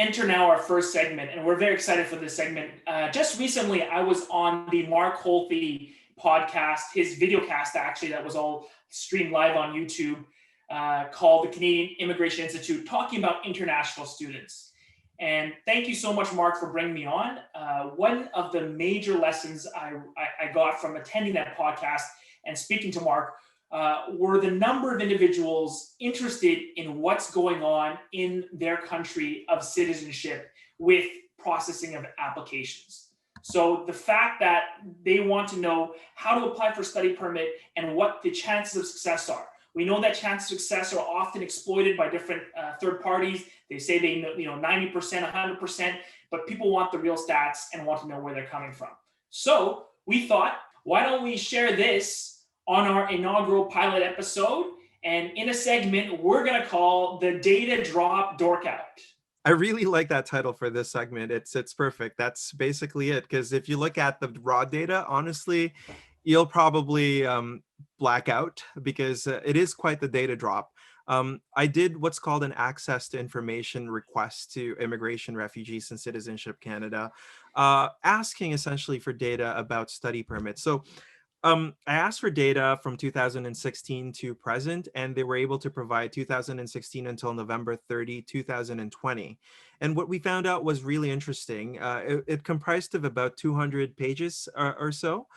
enter now our first segment, and we're very excited for this segment. Just recently, I was on the Mark Holthe podcast, his video cast actually, that was all streamed live on YouTube, called the Canadian Immigration Institute, talking about international students. And thank you so much, Mark, for bringing me on. One of the major lessons I got from attending that podcast and speaking to Mark were the number of individuals interested in what's going on in their country of citizenship with processing of applications. So the fact that they want to know how to apply for study permit and what the chances of success are. We know that chances of success are often exploited by different third parties. They say they know, 90%, 100%, but people want the real stats and want to know where they're coming from. So we thought, why don't we share this on our inaugural pilot episode? And in a segment, we're going to call the Data Drop Dork-Out. I really like that title for this segment. It's perfect. That's basically it. Because if you look at the raw data, honestly, you'll probably black out because it is quite the data drop. I did what's called an access to information request to Immigration, Refugees, and Citizenship Canada, asking essentially for data about study permits. So I asked for data from 2016 to present, and they were able to provide 2016 until November 30, 2020. And what we found out was really interesting. It comprised of about 200 pages or so.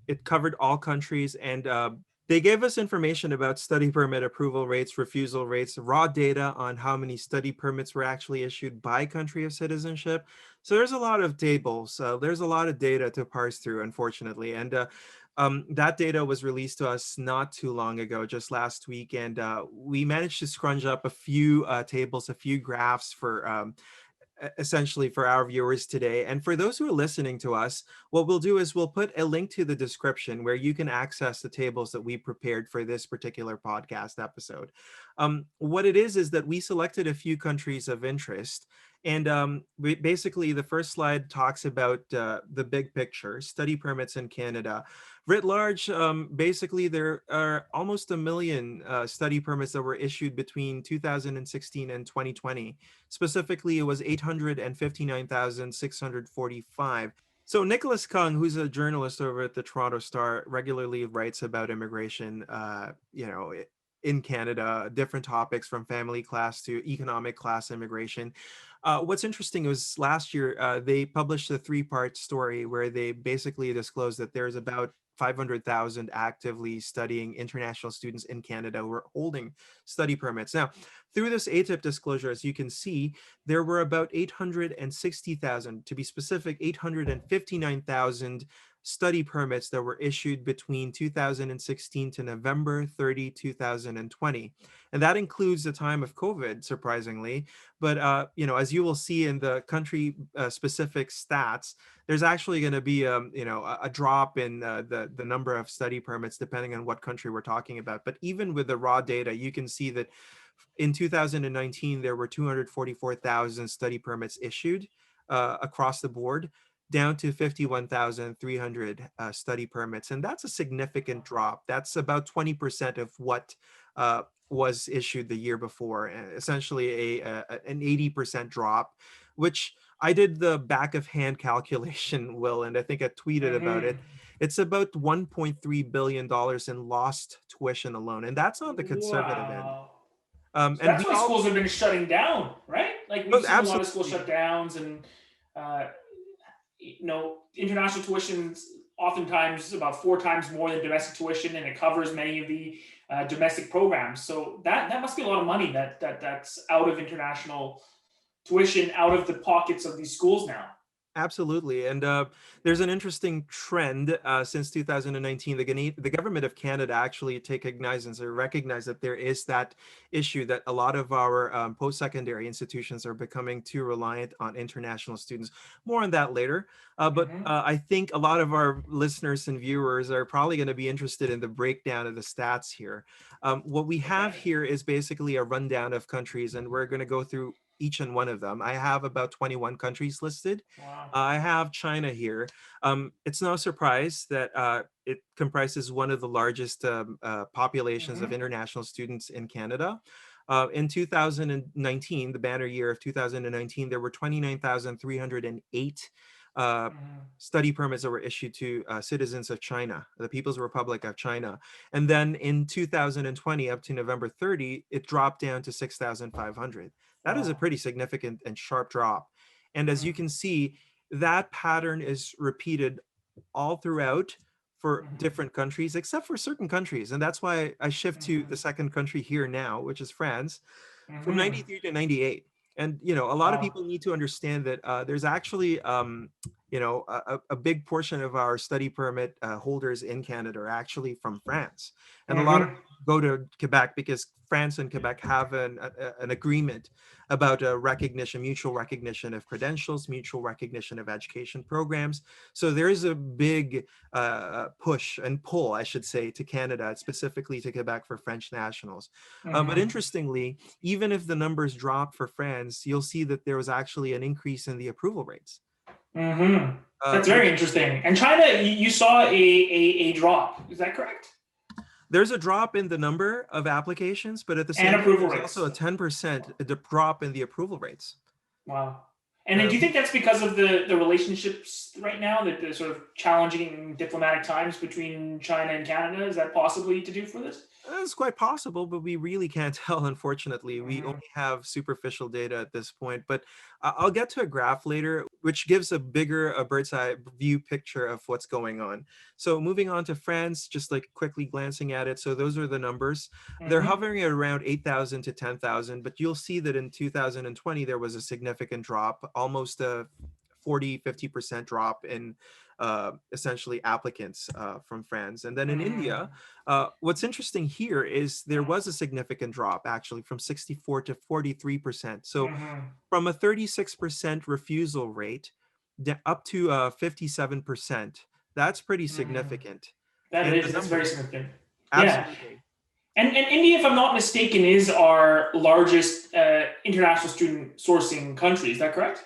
It covered all countries, and they gave us information about study permit approval rates, refusal rates, raw data on how many study permits were actually issued by country of citizenship. So there's a lot of tables. There's a lot of data to parse through, unfortunately. And that data was released to us not too long ago, just last week. And we managed to scrunch up a few tables, a few graphs for essentially for our viewers today. And for those who are listening to us, what we'll do is we'll put a link to the description where you can access the tables that we prepared for this particular podcast episode. What it is that we selected a few countries of interest. And basically, the first slide talks about the big picture, study permits in Canada. Writ large, basically, there are almost 1 million study permits that were issued between 2016 and 2020. Specifically, it was 859,645. So Nicholas Kung, who's a journalist over at the Toronto Star, regularly writes about immigration, in Canada, different topics from family class to economic class immigration. What's interesting was last year, they published a 3-part story where they basically disclosed that there's about 500,000 actively studying international students in Canada who are holding study permits. Now, through this ATIP disclosure, as you can see, there were about 860,000, to be specific, 859,000 study permits that were issued between 2016 to November 30, 2020. And that includes the time of COVID, surprisingly. But, as you will see in the country specific stats, there's actually going to be, a drop in the number of study permits, depending on what country we're talking about. But even with the raw data, you can see that in 2019, there were 244,000 study permits issued across the board, down to 51,300 study permits. And that's a significant drop. That's about 20% of what was issued the year before, essentially an 80% drop, which I did the back of hand calculation, Will, and I think I tweeted about it. It's about $1.3 billion in lost tuition alone. And that's on the conservative end. So that's why schools have been shutting down, right? Like we've seen a lot of school shutdowns, and international tuition oftentimes about 4 times more than domestic tuition, and it covers many of the domestic programs. So that must be a lot of money that's out of international tuition, out of the pockets of these schools now. Absolutely. And there's an interesting trend since 2019. The government of Canada actually recognized that there is that issue that a lot of our post-secondary institutions are becoming too reliant on international students. More on that later. But I think a lot of our listeners and viewers are probably going to be interested in the breakdown of the stats here. What we have here is basically a rundown of countries, and we're going to go through each and one of them. I have about 21 countries listed. Wow. I have China here. It's no surprise that it comprises one of the largest populations of international students in Canada. In 2019, the banner year of 2019, there were 29,308 Mhm. study permits that were issued to citizens of China, the People's Republic of China. And then in 2020, up to November 30, it dropped down to 6,500. That is a Wow. pretty significant and sharp drop. And as you Mhm. can see, that pattern is repeated all throughout for Mhm. different countries, except for certain countries. And that's why I shift to the Mhm. second country here now, which is France, from Mhm. 93 to 98. And, a lot of Wow. people need to understand that there's actually, a big portion of our study permit holders in Canada are actually from France. And a lot of Mhm. them go to Quebec because France and Quebec have an agreement about recognition, mutual recognition of credentials, mutual recognition of education programs. So there is a big push and pull, I should say, to Canada, specifically to Quebec for French nationals. But Mhm. interestingly, even if the numbers drop for France, you'll see that there was actually an increase in the approval rates, Mhm. That's very which interesting. And China, you saw a drop. Is that correct? there's a drop in the number of applications, but at the And same time, approval there's also a rates. 10% drop in the approval rates. Wow. And then do you think that's because of the relationships right now, that the sort of challenging diplomatic times between China and Canada? Is that possibly to do for this? It's quite possible, but we really can't tell, unfortunately. We Mhm. only have superficial data at this point. But I'll get to a graph later, which gives a bird's eye view picture of what's going on. So moving on to France, just like quickly glancing at it. So those are the numbers. They're Mhm. hovering at around 8,000 to 10,000, but you'll see that in 2020, there was a significant drop, almost a 40-50% drop in essentially applicants from France. And then in Mhm. India, what's interesting here is there was a significant drop actually from 64 to 43%. So Mhm. from a 36% refusal rate up to 57%, that's pretty Mhm. significant. That And the is, that's very numbers, significant. Yeah. absolutely. And India, if I'm not mistaken, is our largest international student sourcing country. Is that correct?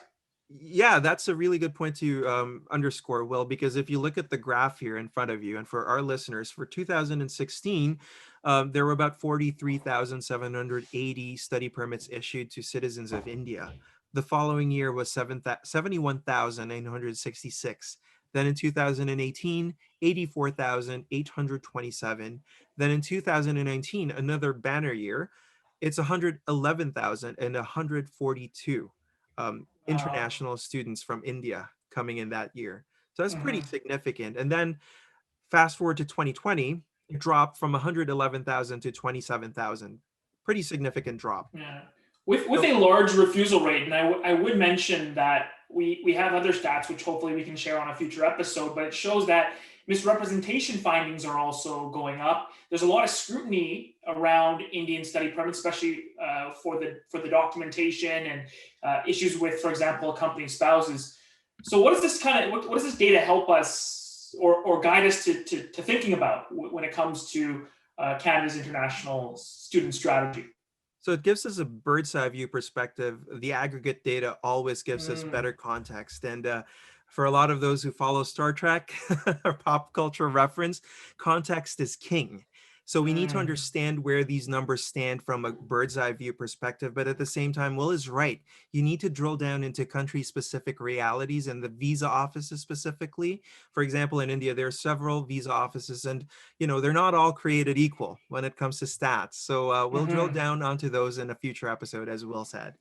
Yeah, that's a really good point to underscore, Will, because if you look at the graph here in front of you, and for our listeners, for 2016, there were about 43,780 study permits issued to citizens of India. The following year was 71,966. Then in 2018, 84,827. Then in 2019, another banner year, it's 111,142 Wow. international students from India coming in that year. So that's pretty Mhm. significant. And then fast forward to 2020, it dropped from 111,000 to 27,000. Pretty significant drop. Yeah. With So a large refusal rate, and I would mention that we have other stats which hopefully we can share on a future episode, but it shows that misrepresentation findings are also going up. There's a lot of scrutiny around Indian study permits, especially for the documentation and issues with, for example, accompanying spouses. So, what does this what does this data help us or guide us to thinking about when it comes to Canada's international student strategy? So it gives us a bird's eye view perspective. The aggregate data always gives us Mm, better context. And for a lot of those who follow Star Trek or pop culture reference, context is king. So we need to mm, understand where these numbers stand from a bird's eye view perspective. But at the same time, Will is right. You need to drill down into country specific realities and the visa offices specifically. For example, in India, there are several visa offices, and they're not all created equal when it comes to stats. So we'll drill mhm. down onto those in a future episode, as Will said.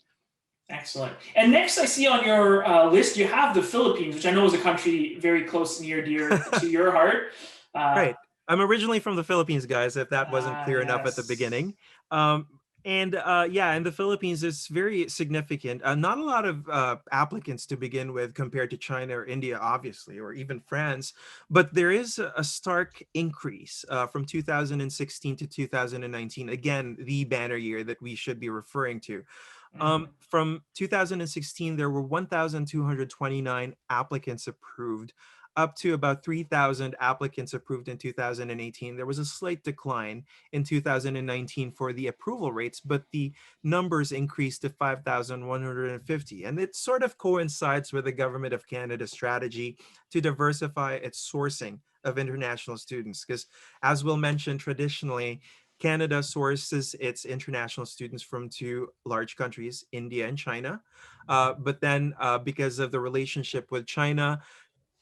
Excellent. And next, I see on your list you have the Philippines, which I know is a country very close and near dear to your heart. Uh, Right. I'm originally from the Philippines, guys, if that wasn't clear enough at the yes. beginning. Um, and yeah, in the Philippines, it's very significant. Not a lot of applicants to begin with compared to China or India, obviously, or even France. But there is a stark increase from 2016 to 2019. Again, the banner year that we should be referring to. Mhm. From 2016, there were 1,229 applicants approved, up to about 3,000 applicants approved in 2018. There was a slight decline in 2019 for the approval rates, but the numbers increased to 5,150. And it sort of coincides with the Government of Canada's strategy to diversify its sourcing of international students. Because, as Will mentioned, traditionally, Canada sources its international students from two large countries, India and China. But then, because of the relationship with China,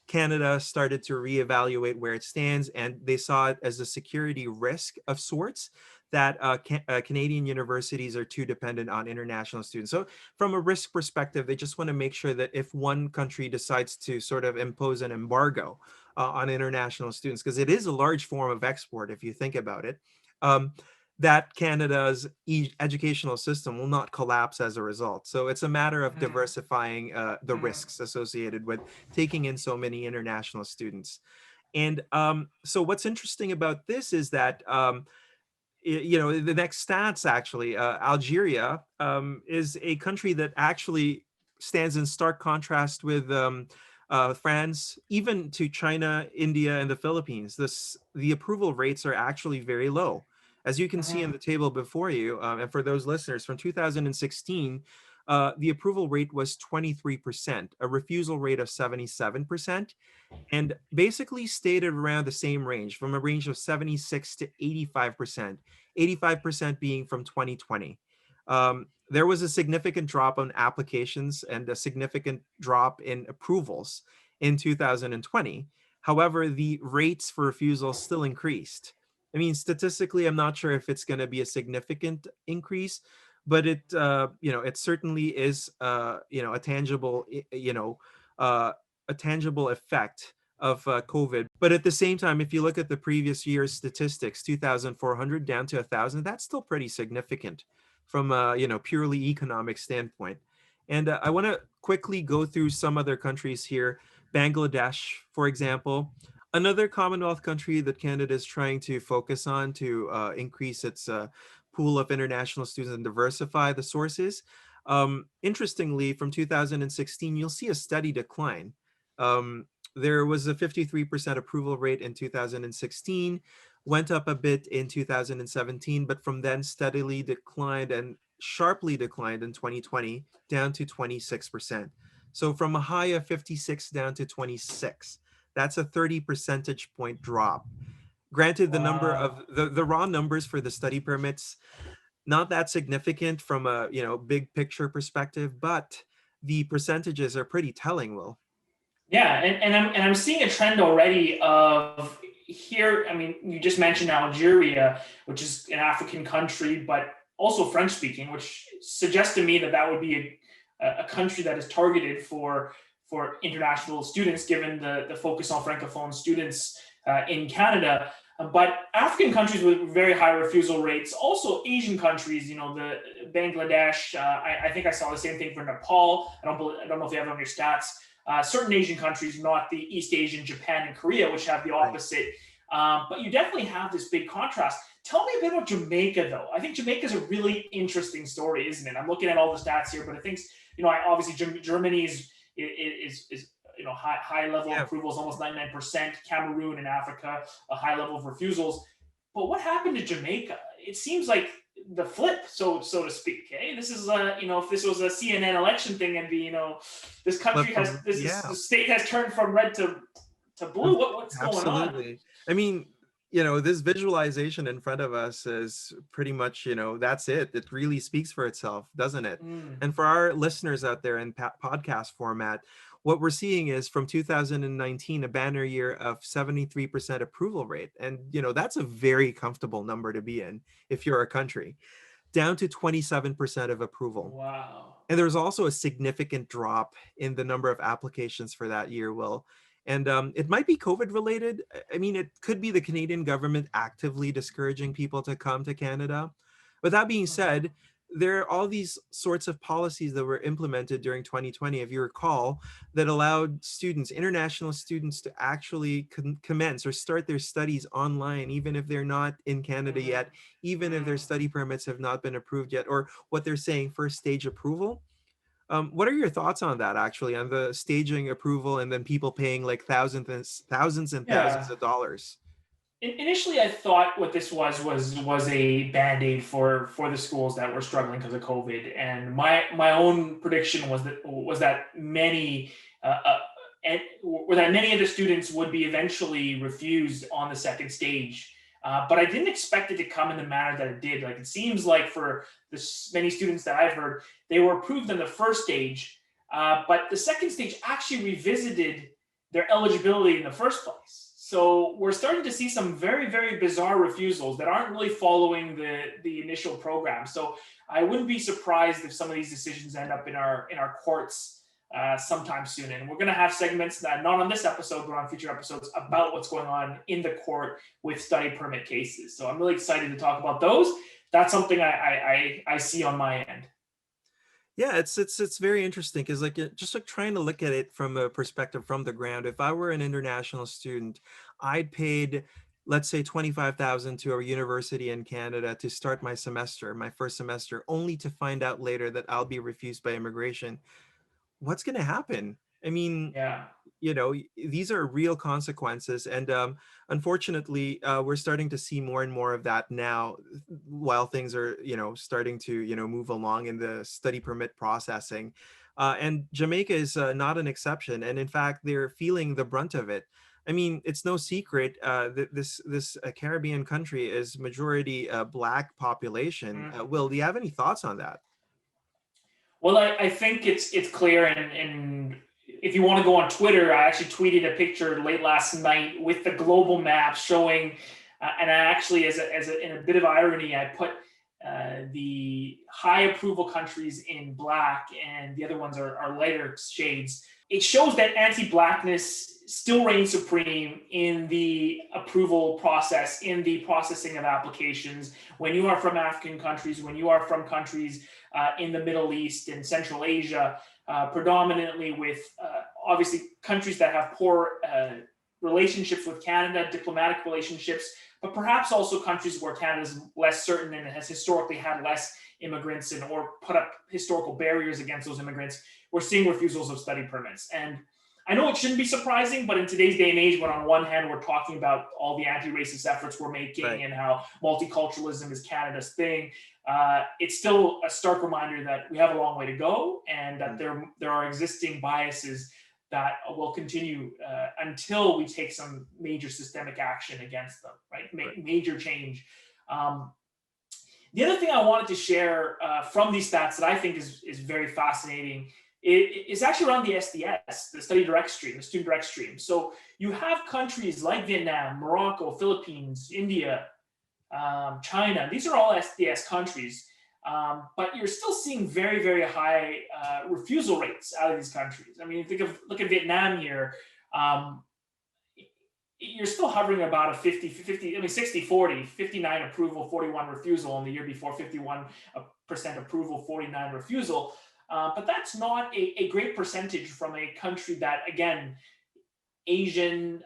Canada started to reevaluate where it stands, and they saw it as a security risk of sorts that Canadian universities are too dependent on international students. So, from a risk perspective, they just want to make sure that if one country decides to sort of impose an embargo on international students, because it is a large form of export if you think about it, um, that Canada's educational system will not collapse as a result. So it's a matter of Mm, diversifying the mm, risks associated with taking in so many international students. And so what's interesting about this is that the next stats actually, Algeria is a country that actually stands in stark contrast with France, even to China, India, and the Philippines. The approval rates are actually very low. As you can see in mhm. the table before you, and for those listeners, from 2016, the approval rate was 23%, a refusal rate of 77%, and basically stayed at around the same range, from a range of 76 to 85%, 85% being from 2020. There was a significant drop on applications and a significant drop in approvals in 2020. However, the rates for refusals still increased. I mean, statistically, I'm not sure if it's going to be a significant increase, but it certainly is, a tangible, uh, a tangible effect of COVID. But at the same time, if you look at the previous year's statistics, 2,400 down to 1,000, that's still pretty significant from a purely economic standpoint. And I want to quickly go through some other countries here. Bangladesh, for example, another Commonwealth country that Canada is trying to focus on to increase its pool of international students and diversify the sources. Interestingly, from 2016, you'll see a steady decline. Um, there was a 53% approval rate in 2016, went up a bit in 2017, but from then steadily declined and sharply declined in 2020 down to 26%. So from a high of 56 down to 26. That's a 30 percentage point drop. Granted, the number Wow. of the raw numbers for the study permits, not that significant from a big picture perspective, but the percentages are pretty telling, Will. Yeah, and I'm seeing a trend already of here. I mean, you just mentioned Algeria, which is an African country, but also French speaking, which suggests to me that that would be a country that is targeted for international students, given the focus on francophone students in Canada. But African countries with very high refusal rates, also Asian countries, the Bangladesh. I think I saw the same thing for Nepal. I don't know if you have it on your stats. Certain Asian countries, not the East Asian, Japan and Korea, which have the Right. opposite. But you definitely have this big contrast. Tell me a bit about Jamaica, though. I think Jamaica is a really interesting story, isn't it? I'm looking at all the stats here, but I think obviously Germany is high level of Yeah. approvals, almost 99%. Cameroon and Africa, a high level of refusals. But what happened to Jamaica? It seems like the flip, so to speak. Okay, this is if this was a CNN election thing, and this Flip country has from, this yeah. the state has turned from red to blue. What's going on? Absolutely. I mean, this visualization in front of us is pretty much, that's it. It really speaks for itself, doesn't it? Mm, And for our listeners out there in podcast format, what we're seeing is from 2019, a banner year of 73% approval rate. And, that's a very comfortable number to be in if you're a country, down to 27% of approval. wow. And there's also a significant drop in the number of applications for that year, Will. And it might be COVID related. I mean, it could be the Canadian government actively discouraging people to come to Canada. But that being Mhm. said, there are all these sorts of policies that were implemented during 2020, if you recall, that allowed students, international students, to actually commence or start their studies online, even if they're not in Canada Mhm. yet, even if their Mm. study permits have not been approved yet, or what they're saying, first stage approval. What are your thoughts on that, actually, on the staging approval and then people paying like thousands and thousands Yeah. of dollars? Initially, I thought what this was a band-aid for the schools that were struggling because of COVID, and my own prediction was that many and or that many of the students would be eventually refused on the second stage. But I didn't expect it to come in the manner that it did. Like, it seems like for the many students that I've heard, they were approved in the first stage, but the second stage actually revisited their eligibility in the first place. So we're starting to see some very, very bizarre refusals that aren't really following the initial program. So I wouldn't be surprised if some of these decisions end up in our courts sometime soon. And we're going to have segments that not on this episode, but on future episodes about what's going on in the court with study permit cases. So I'm really excited to talk about those. That's something I see on my end. Yeah, it's very interesting because just like trying to look at it from a perspective from the ground. If I were an international student, I'd paid, let's say, 25,000 to a university in Canada to start my semester, my first semester, only to find out later that I'll be refused by immigration. What's going to happen? I mean, Yeah. these are real consequences, and unfortunately we're starting to see more and more of that now, while things are starting to move along in the study permit processing, and Jamaica is not an exception, and in fact they're feeling the brunt of it. I mean, it's no secret, this Caribbean country is majority Black population. Mhm. Will, do you have any thoughts on that? Well, I think it's clear, and if you want to go on Twitter, I actually tweeted a picture late last night with the global map showing, and I actually, in a bit of irony, I put the high approval countries in black, and the other ones are lighter shades. It shows that anti-blackness still reigns supreme in the approval process, in the processing of applications. When you are from African countries, when you are from countries in the Middle East and Central Asia, predominantly with obviously countries that have poor relationships with Canada, diplomatic relationships, but perhaps also countries where Canada is less certain and has historically had less immigrants or put up historical barriers against those immigrants. We're seeing refusals of study permits. And I know it shouldn't be surprising, but in today's day and age, when on one hand we're talking about all the anti-racist efforts we're making, right, and how multiculturalism is Canada's thing, it's still a stark reminder that we have a long way to go, and that there are existing biases that will continue until we take some major systemic action against them, right? Major change. The other thing I wanted to share from these stats that I think is very fascinating is actually around the SDS, the study direct stream, the student direct stream. So you have countries like Vietnam, Morocco, Philippines, India, China. These are all SDS countries, but you're still seeing very, very high refusal rates out of these countries. I mean, look at Vietnam here. You're still hovering about a 60-40, 59 approval, 41 refusal, and the year before 51% approval, 49 refusal. But that's not a great percentage from a country that, again, Asian,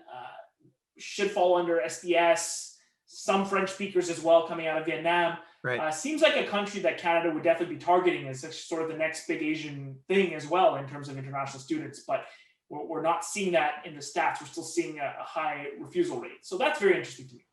should fall under SDS, some French speakers as well coming out of Vietnam. Right. Seems like a country that Canada would definitely be targeting as sort of the next big Asian thing as well in terms of international students. But we're not seeing that in the stats. We're still seeing a high refusal rate. So that's very interesting to me.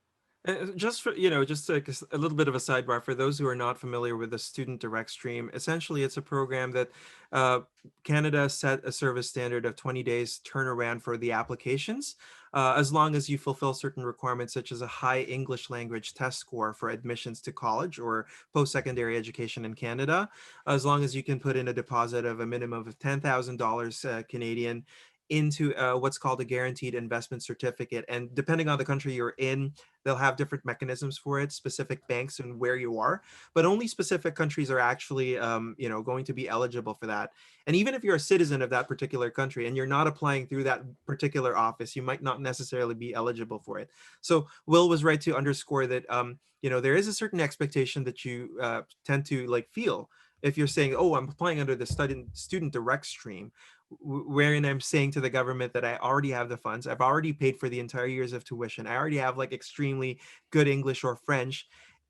Just for, just a little bit of a sidebar for those who are not familiar with the Student Direct Stream. Essentially, it's a program that Canada set a service standard of 20 days turnaround for the applications, as long as you fulfill certain requirements, such as a high English language test score for admissions to college or post-secondary education in Canada, as long as you can put in a deposit of a minimum of $10,000 Canadian into what's called a guaranteed investment certificate. And depending on the country you're in, they'll have different mechanisms for it, specific banks and where you are, but only specific countries are actually going to be eligible for that. And even if you're a citizen of that particular country and you're not applying through that particular office, you might not necessarily be eligible for it. So Will was right to underscore that there is a certain expectation that you tend to feel if you're saying, oh, I'm applying under the student direct stream, wherein I'm saying to the government that I already have the funds, I've already paid for the entire years of tuition, I already have extremely good English or French,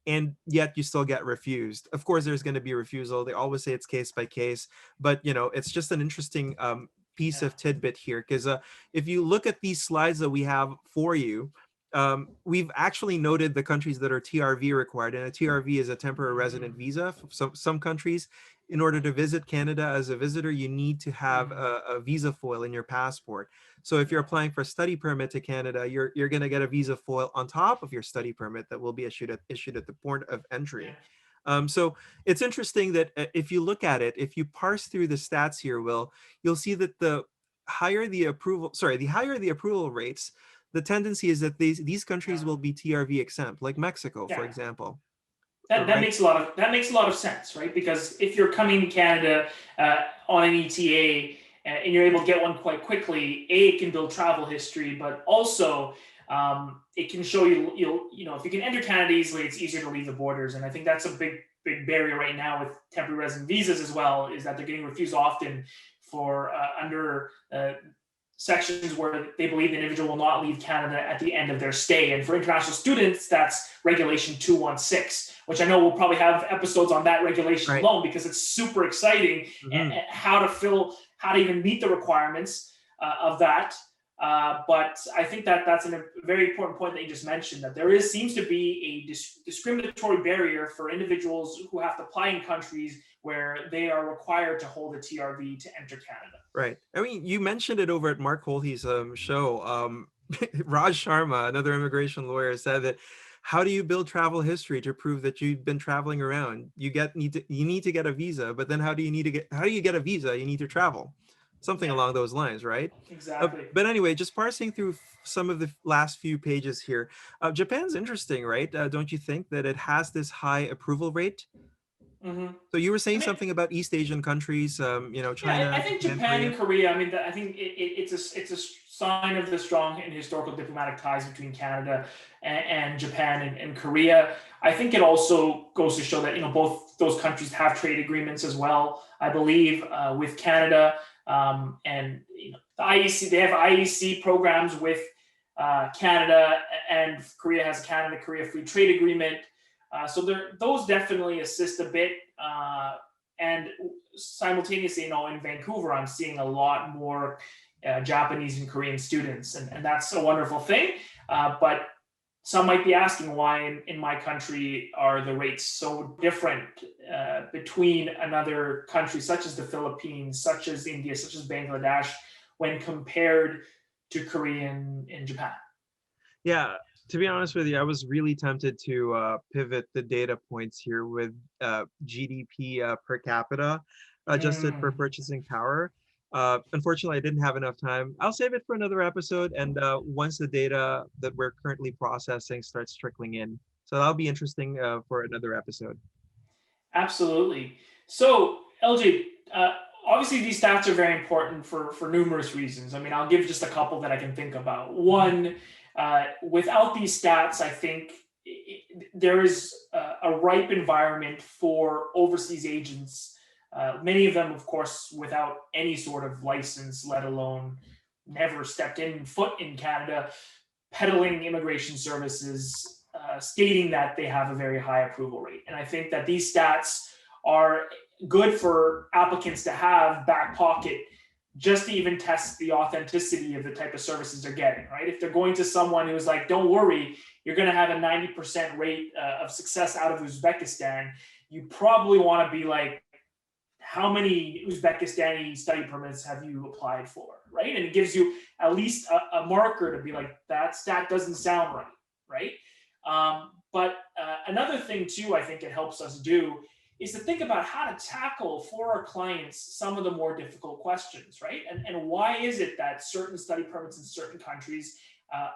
and yet you still get refused. Of course, there's going to be a refusal. They always say it's case by case, but it's just an interesting piece of tidbit here, because if you look at these slides that we have for you, we've actually noted the countries that are TRV required, and a TRV is a temporary resident visa. Some countries, in order to visit Canada as a visitor, you need to have a visa foil in your passport. So if you're applying for a study permit to Canada, you're going to get a visa foil on top of your study permit that will be issued at the port of Yeah. entry. So it's interesting that if you look at it, if you parse through the stats here, Will, you'll see that the higher the approval rates, the tendency is that these countries Yeah. will be TRV exempt, like Mexico, for Yeah. example. That Right? makes a lot of sense, right? Because if you're coming to Canada on an ETA and you're able to get one quite quickly, it can build travel history, but also it can show you if you can enter Canada easily, it's easier to leave the borders, and I think that's a big barrier right now with temporary resident visas as well, is that they're getting refused often for under sections where they believe the individual will not leave Canada at the end of their stay. And for international students, that's Regulation 216, which I know we'll probably have episodes on that regulation Right. alone, because it's super exciting and how to even meet the requirements of that. But I think that's a very important point that you just mentioned, that seems to be a discriminatory barrier for individuals who have to apply in countries where they are required to hold a TRV to enter Canada. Right. I mean, you mentioned it over at Mark Holthy's show. Raj Sharma, another immigration lawyer, said that how do you build travel history to prove that you've been traveling around? You need to get a visa, but then how do you get a visa? You need to travel, something Yeah, along those lines, right? exactly. But anyway, just parsing through some of the last few pages here, Japan's interesting, right? Don't you think that it has this high approval rate? Mm-hmm. So you were I saying mean, something about East Asian countries, yeah, I China, think Japan, Japan Korea. and Korea. I mean, I think it's a sign of the strong and historical diplomatic ties between Canada and Japan and Korea. I think it also goes to show that both those countries have trade agreements as well. I believe with Canada and the IEC, they have IEC programs with Canada, and Korea has a Canada-Korea free trade agreement. So those definitely assist a bit. And simultaneously, in Vancouver, I'm seeing a lot more Japanese and Korean students, and that's a wonderful thing. But some might be asking why in my country are the rates so different between another country such as the Philippines, such as India, such as Bangladesh, when compared to Korean in Japan. Yeah, to be honest with you, I was really tempted to pivot the data points here with GDP per capita, adjusted for Mm. purchasing power. Unfortunately, I didn't have enough time. I'll save it for another episode, and once the data that we're currently processing starts trickling in. So that'll be interesting for another episode. Absolutely. So, LJ, obviously these stats are very important for numerous reasons. I mean, I'll give just a couple that I can think about. One, without these stats, I think there is a ripe environment for overseas agents. Many of them, of course, without any sort of license, let alone never stepped foot in Canada, peddling immigration services, stating that they have a very high approval rate. And I think that these stats are good for applicants to have back pocket, just to even test the authenticity of the type of services they're getting, right? If they're going to someone who's like, don't worry, you're going to have a 90% rate of success out of Uzbekistan, you probably want to be like, how many Uzbekistani study permits have you applied for, right? And it gives you at least a marker to be like, that stat doesn't sound right, right? But another thing too, I think it helps us do is to think about how to tackle for our clients some of the more difficult questions, right? And why is it that certain study permits in certain countries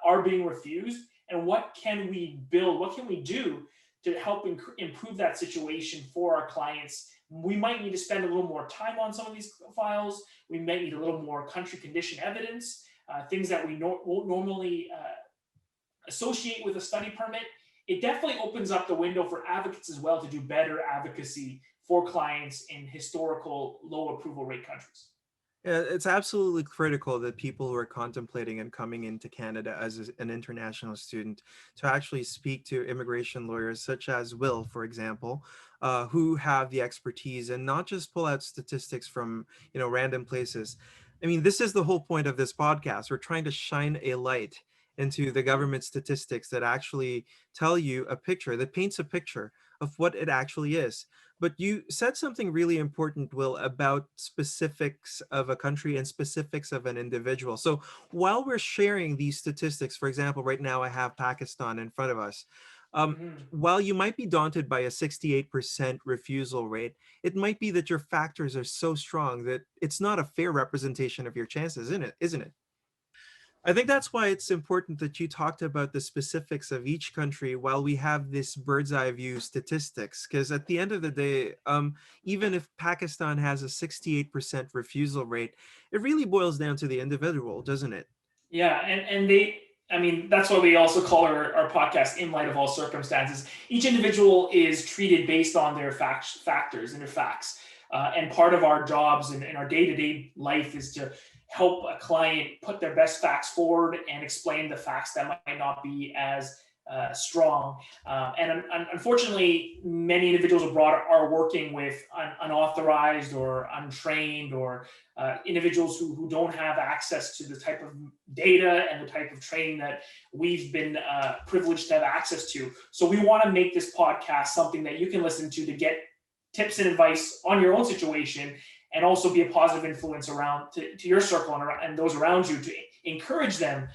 are being refused? And what can we build? What can we do to help improve that situation for our clients? We might need to spend a little more time on some of these files. We may need a little more country condition evidence, things that we won't normally associate with a study permit. It definitely opens up the window for advocates as well to do better advocacy for clients in historical low approval rate countries. Yeah, it's absolutely critical that people who are contemplating and coming into Canada as an international student to actually speak to immigration lawyers such as Will, for example, who have the expertise and not just pull out statistics from random places. I mean, this is the whole point of this podcast. We're trying to shine a light into the government statistics that actually tell you a picture, that paints a picture of what it actually is. But you said something really important, Will, about specifics of a country and specifics of an individual. So while we're sharing these statistics, for example, right now I have Pakistan in front of us. Hmm. While you might be daunted by a 68% refusal rate, it might be that your factors are so strong that it's not a fair representation of your chances, isn't it? Isn't it? I think that's why it's important that you talked about the specifics of each country while we have this bird's eye view statistics. Because at the end of the day, even if Pakistan has a 68% refusal rate, it really boils down to the individual, doesn't it? Yeah, and they, I mean, that's why we also call our podcast "In Light of All Circumstances." Each individual is treated based on their factors and their facts. And part of our jobs and our day-to-day life is to help a client put their best facts forward and explain the facts that might not be as strong. And unfortunately, many individuals abroad are working with unauthorized or untrained or individuals who don't have access to the type of data and the type of training that we've been privileged to have access to. So we want to make this podcast something that you can listen to get tips and advice on your own situation, and also be a positive influence around to your circle and those around you, to encourage them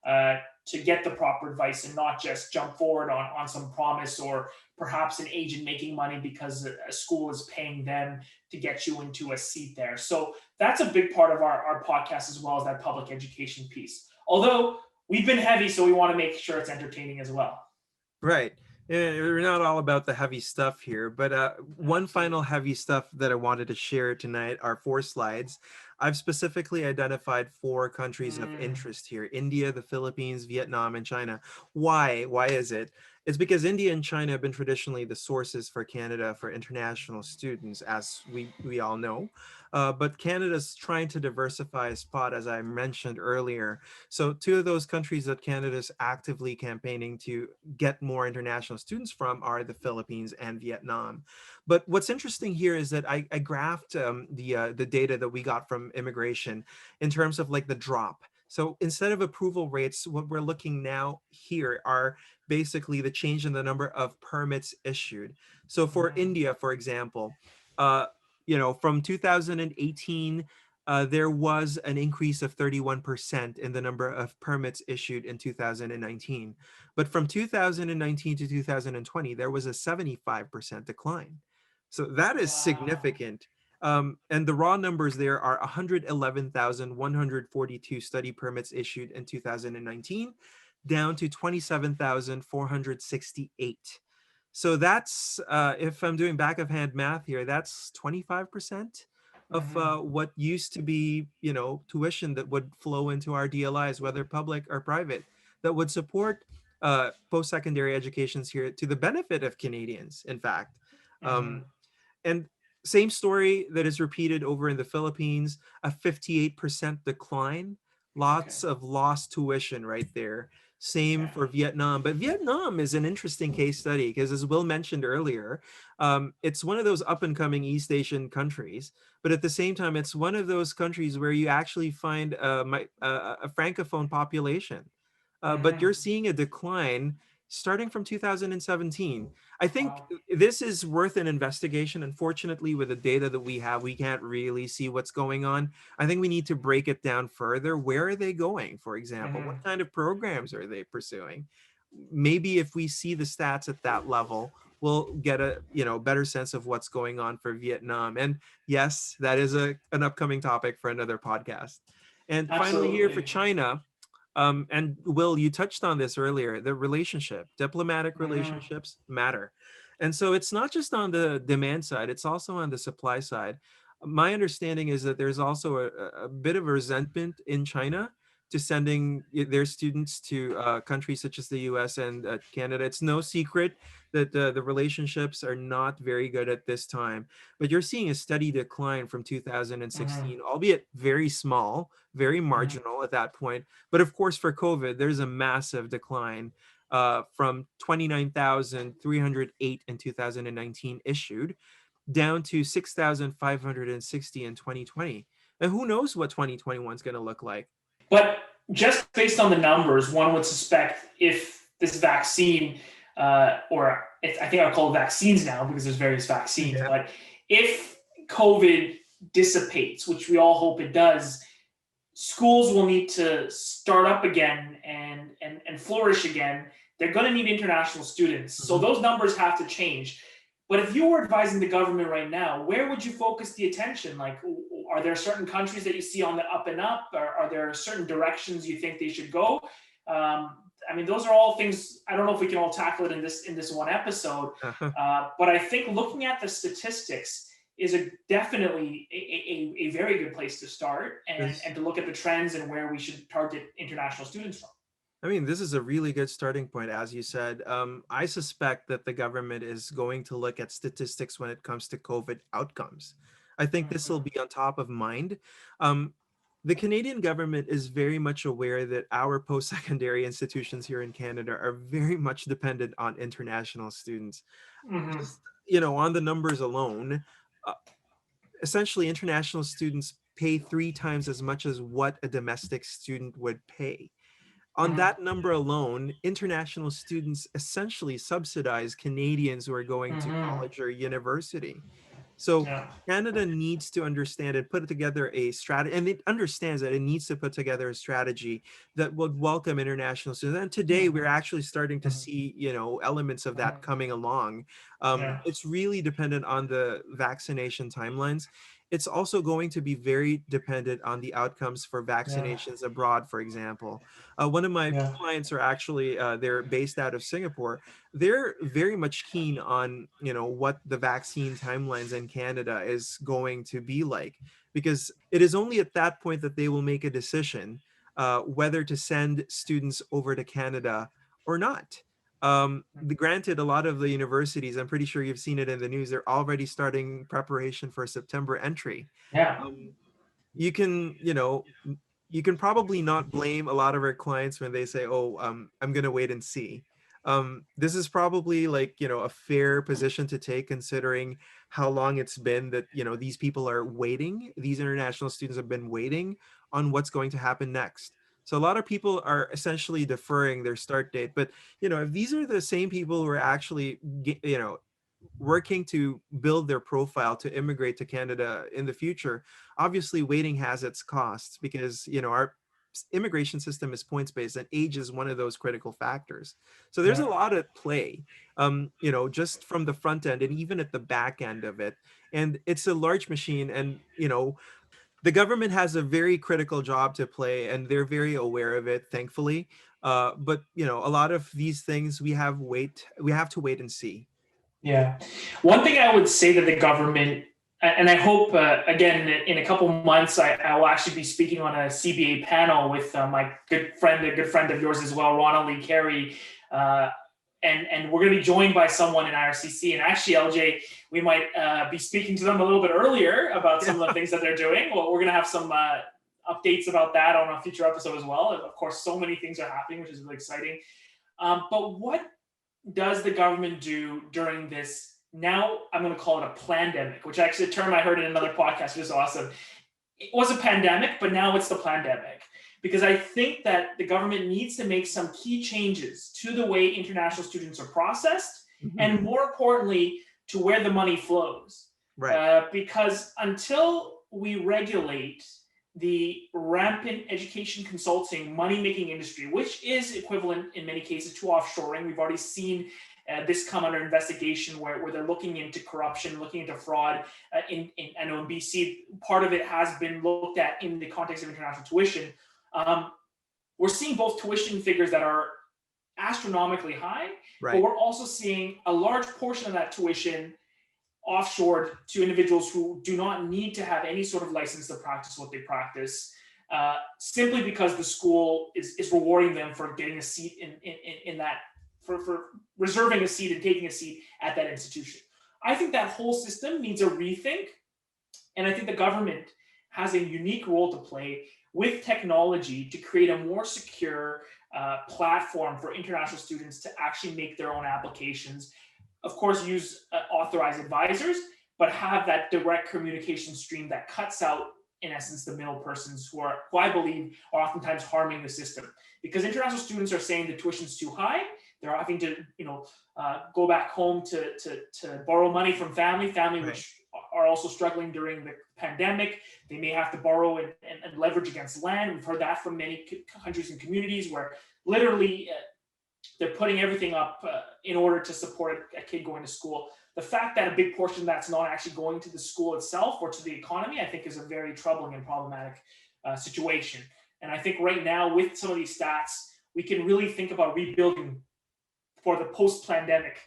to get the proper advice and not just jump forward on some promise, or perhaps an agent making money because a school is paying them to get you into a seat there. So that's a big part of our podcast, as well as that public education piece. Although we've been heavy, so we want to make sure it's entertaining as well. Right. Yeah, we're not all about the heavy stuff here, but one final Absolutely. heavy stuff that I wanted to share tonight are 4 slides. I've specifically identified 4 countries of Mm, interest here: India, the Philippines, Vietnam, and China. Why? Why is it? It's because India and China have been traditionally the sources for Canada for international students, as we all know. But Canada's trying to diversify a spot, as I mentioned earlier. So, 2 of those countries that Canada's actively campaigning to get more international students from are the Philippines and Vietnam. But what's interesting here is that I graphed the data that we got from immigration in terms of like the drop. So instead of approval rates, what we're looking now here are basically the change in the number of permits issued. So for mhm. India, for example, uh, from 2018 there was an increase of 31% in the number of permits issued in 2019. But from 2019 to 2020, there was a 75% decline. So that is Wow. significant. And the raw numbers there are 111,142 study permits issued in 2019, down to 27,468. So that's, if I'm doing back of hand math here, that's 25% of Mhm. what used to be, tuition that would flow into our DLIs, whether public or private, that would support post-secondary educations here to the benefit of Canadians, in fact. Um, Mhm. and same story that is repeated over in the Philippines, a 58% decline, Okay. lots of lost tuition right there. Same Yeah. for Vietnam. But Vietnam is an interesting case study because, as Will mentioned earlier, it's one of those up and coming East Asian countries. But at the same time, it's one of those countries where you actually find a francophone population. But Mhm. you're seeing a decline starting from 2017. I think Wow. this is worth an investigation. Unfortunately, with the data that we have, we can't really see what's going on. I think we need to break it down further. Where are they going, for example? What Mhm. kind of programs are they pursuing? Maybe if we see the stats at that level, we'll get a better sense of what's going on for Vietnam. And yes, that is an upcoming topic for another podcast. And finally, here for Absolutely. China, and Will, you touched on this earlier, the relationship, diplomatic Mhm. relationships matter. And so it's not just on the demand side, it's also on the supply side. My understanding is that there's also a bit of a resentment in China to sending their students to countries such as the US and Canada. It's no secret that the relationships are not very good at this time, but you're seeing a steady decline from Mhm. 2016, albeit very small, very Mhm. marginal at that point. But of course, for COVID, there's a massive decline from 29,308 in 2019 issued down to 6,560 in 2020. And who knows what 2021 is going to look like? But just based on the numbers, one would suspect if this vaccine, I think I'll call it vaccines now because there's various vaccines, Yeah. but if COVID dissipates, which we all hope it does, schools will need to start up again and flourish again. They're going to need international students. So Mhm. those numbers have to change. But if you were advising the government right now, where would you focus the attention? Like, are there certain countries that you see on the up and up? Or are there certain directions you think they should go? I mean, those are all things. I don't know if we can all tackle it in this one episode, Uh-huh. but I think looking at the statistics is definitely a very good place to start, This and to look at the trends and where we should target international students from. I mean, this is a really good starting point, as you said. I suspect that the government is going to look at statistics when it comes to COVID outcomes. I think this will Mhm. be on top of mind. Um, the Canadian government is very much aware that our post-secondary institutions here in Canada are very much dependent on international students. Mhm. Just, on the numbers alone, uh, essentially international students pay 3 times as much as what a domestic student would pay. On Mhm. that number alone, international students essentially subsidize Canadians who are going to Mhm. college or university. So Yeah. Canada needs to understand and put together a strategy, and it understands that it needs to put together a strategy that would welcome international students. And today we're Mhm. actually starting to Mhm. see, elements of that Mhm. coming along. Yeah. It's really dependent on the vaccination timelines. It's also going to be very dependent on the outcomes for Yeah. vaccinations abroad, for example. One of my Yeah. clients are actually they're based out of Singapore. They're very much keen on what the vaccine timelines in Canada is going to be like, because it is only at that point that they will make a decision whether to send students over to Canada or not. Granted, a lot of the universities, I'm pretty sure you've seen it in the news, they're already starting preparation for September entry. Yeah. um, you can you can probably not blame a lot of our clients when they say, oh, I'm going to wait and see. This is probably like a fair position to take, considering how long it's been that these people are waiting, these international students have been waiting on what's going to happen next. So a lot of people are essentially deferring their start date, but if these are the same people who are actually working to build their profile to immigrate to Canada in the future, obviously waiting has its costs, because our immigration system is points based and age is one of those critical factors. So there's a Yeah. lot at play, just from the front end and even at the back end of it. And it's a large machine, and the government has a very critical job to play, and they're very aware of it, thankfully. But a lot of these things we have to wait and see. Yeah. One thing I would say that the government, and I hope, again, in a couple months, I will actually be speaking on a CBA panel with my a good friend of yours as well, Ronald Lee Carey. Uh, and we're going to be joined by someone in IRCC. And actually, LJ, we might be speaking to them a little bit earlier about some of the things that they're doing. Well, we're going to have some updates about that on a future episode as well. Of course, so many things are happening, which is really exciting. But what does the government do during this? Now I'm going to call it a plandemic, which actually a term I heard in another podcast, which is awesome. It was a pandemic, but now it's the plandemic. Because I think that the government needs to make some key changes to the way international students are processed, Mhm. and more importantly, to where the money flows. Right. Because until we regulate the rampant education consulting money making industry, which is equivalent in many cases to offshoring. We've already seen this come under investigation where they're looking into corruption, looking into fraud. I know in BC, part of it has been looked at in the context of international tuition. Um, we're seeing both tuition figures that are astronomically high, but Right. we're also seeing a large portion of that tuition offshored to individuals who do not need to have any sort of license to practice what they practice, simply because the school is rewarding them for getting a seat in that, for reserving a seat and taking a seat at that institution. I think that whole system needs a rethink, and I think the government has a unique role to play with technology to create a more secure platform for international students to actually make their own applications. Of course, use authorized advisors, but have that direct communication stream that cuts out in essence, the middle persons who I believe are oftentimes harming the system, because international students are saying the tuition's too high. They're having to, go back home to borrow money from family, Right. which are also struggling during the pandemic. They may have to borrow and leverage against land. We've heard that from many countries and communities where literally they're putting everything up in order to support a kid going to school. The fact that a big portion of that's not actually going to the school itself or to the economy, I think is a very troubling and problematic situation. And I think right now with some of these stats, we can really think about rebuilding for the post-pandemic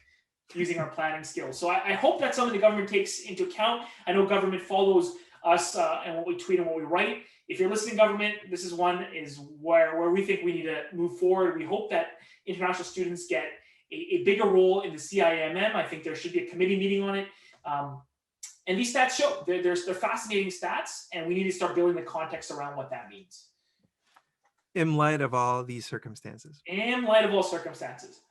using our planning skills. So I hope that's something the government takes into account. I know government follows us and what we tweet and what we write. If you're listening, government, this is where we think we need to move forward. We hope that international students get a bigger role in the CIMM. I think there should be a committee meeting on it. And these stats show they're fascinating stats, and we need to start building the context around what that means. ImmLight of all these circumstances. ImmLight of all circumstances.